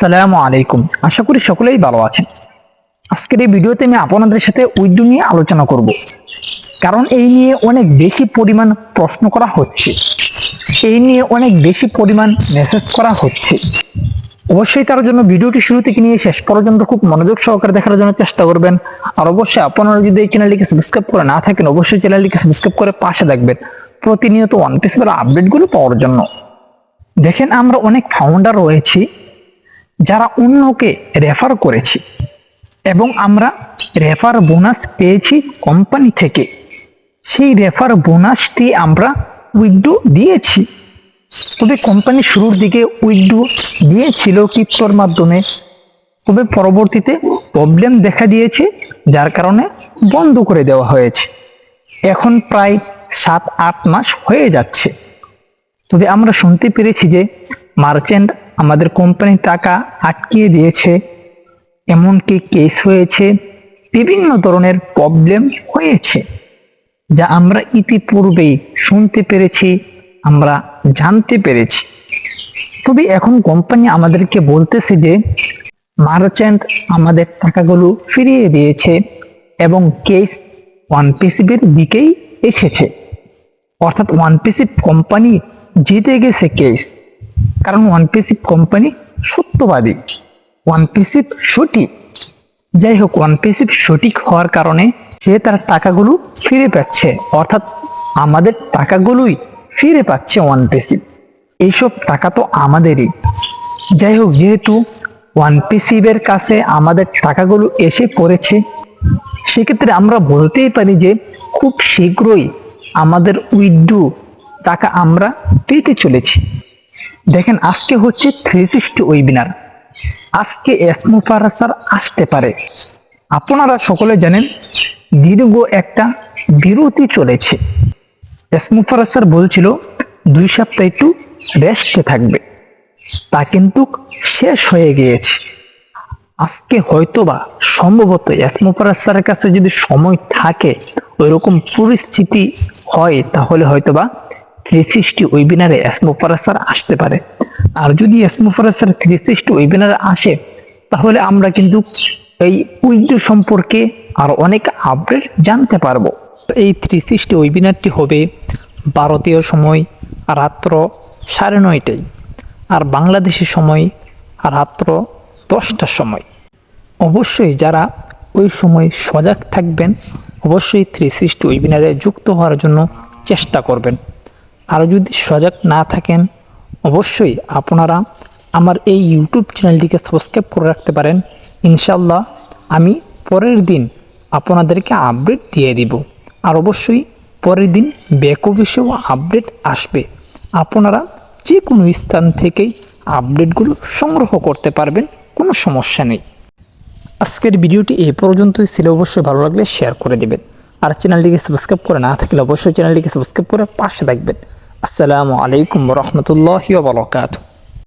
আসসালামু আলাইকুম। আশা করি সকলেই ভালো আছেন। আজকের এই ভিডিওতে আমি আপনাদের সাথে উইডো নিয়ে আলোচনা করব, কারণ এই নিয়ে অনেক বেশি পরিমাণ প্রশ্ন করা হচ্ছে, এই নিয়ে অনেক বেশি পরিমাণ মেসেজ করা হচ্ছে। অবশ্যই তার জন্য ভিডিওটি শুরু থেকে নিয়ে শেষ পর্যন্ত খুব মনোযোগ সহকারে দেখার জন্য চেষ্টা করবেন। আর অবশ্যই আপনারা যদি এই চ্যানেলটিকে সাবস্ক্রাইব করে না থাকেন, অবশ্যই চ্যানেলটিকে সাবস্ক্রাইব করে পাশে থাকবেন প্রতিনিয়ত ওয়ান পিস আপডেটগুলো পাওয়ার জন্য। দেখেন, আমরা অনেক ফাউন্ডার রয়েছি যারা অন্যকে রেফার করেছি এবং আমরা রেফার বোনাস পেয়েছি কোম্পানি থেকে। সেই রেফার বোনাসটি আমরা উইথড্র দিয়েছি। তবে কোম্পানি শুরুর দিকে উইথড্র দিয়েছিল ক্রিপ্টোর মাধ্যমে, তবে পরবর্তীতে প্রবলেম দেখা দিয়েছে, যার কারণে বন্ধ করে দেওয়া হয়েছে। এখন প্রায় 7-8 মাস হয়ে যাচ্ছে। তবে আমরা শুনতে পেরেছি যে মার্চেন্ট আমাদের কোম্পানির টাকা আটকিয়ে দিয়েছে, এমনকি কেস হয়েছে, বিভিন্ন ধরনের প্রবলেম হয়েছে, যা আমরা ইতিপূর্বেই শুনতে পেরেছি, আমরা জানতে পেরেছি। তবে এখন কোম্পানি আমাদেরকে বলতেছে যে মার্চেন্ট আমাদের টাকাগুলো ফিরিয়ে দিয়েছে এবং কেস ওয়ানপিসির দিকেই এসেছে, অর্থাৎ ওয়ানপিসি কোম্পানি জিতে গেছে কেস। কারণ ওয়ানপিসি কোম্পানি সত্যবাদী, ওয়ানপিসি সঠিক। যাই হোক, ওয়ানপিসি সঠিক হওয়ার কারণে সে তার টাকাগুলো ফিরে পাচ্ছে, অর্থাৎ আমাদের টাকাগুলোই ফিরে পাচ্ছে ওয়ানপিসি। এইসব টাকা তো আমাদেরই। যাই হোক, যেহেতু ওয়ানপিসির কাছে আমাদের টাকাগুলো এসে পড়েছে, সেক্ষেত্রে আমরা বলতেই পারি যে খুব শীঘ্রই আমাদের উইথড্র টাকা আমরা পেতে চলেছি। দেখেন, আজকে হচ্ছে 360 ওয়েবিনার। আজকে এসমোফারাসার আসতে পারে। আপনারা সকলে জানেন দীর্ঘ একটা বিরতি চলেছে। এসমোফারাসার বলছিল 2 সপ্তাহ একটু রেস্টে থাকবে, তা কিন্তু শেষ হয়ে গিয়েছে। আজকে হয়তোবা সম্ভবত এসমোফারাসারের কাছে যদি সময় থাকে, ওইরকম পরিস্থিতি হয়, তাহলে হয়তোবা 360 ওয়েবিনারে এসমোফারাসার আসতে পারে। আর যদি এসমোফারাসার 360 ওয়েবিনারে আসে, তাহলে আমরা কিন্তু এই উইথড্র সম্পর্কে আর অনেক আপডেট জানতে পারবো। এই 360 ওয়েবিনারটি হবে ভারতীয় সময় রাত্র 9:30টায়, আর বাংলাদেশি সময় রাত্র 10টার সময়। অবশ্যই যারা ওই সময় সজাগ থাকবেন, অবশ্যই 360 ওয়েবিনারে যুক্ত হওয়ার জন্য চেষ্টা করবেন। আর যদি সজাগ না থাকেন, অবশ্যই আপনারা আমার এই ইউটিউব চ্যানেলটিকে সাবস্ক্রাইব করে রাখতে পারেন। ইনশাল্লাহ আমি পরের দিন আপনাদেরকে আপডেট দিয়ে দিব। আর অবশ্যই পরের দিন ব্যাক অফিসেও আপডেট আসবে। আপনারা যে কোনো স্থান থেকেই আপডেটগুলো সংগ্রহ করতে পারবেন, কোনো সমস্যা নেই। আজকের ভিডিওটি এই পর্যন্তই ছিল। অবশ্যই ভালো লাগলে শেয়ার করে দেবেন। আর চ্যানেলটিকে সাবস্ক্রাইব করে না থাকলে অবশ্যই চ্যানেলটিকে সাবস্ক্রাইব করে পাশে থাকবেন। আসসালামু আলাইকুম ওয়া রাহমাতুল্লাহি ওয়া বারাকাতুহু।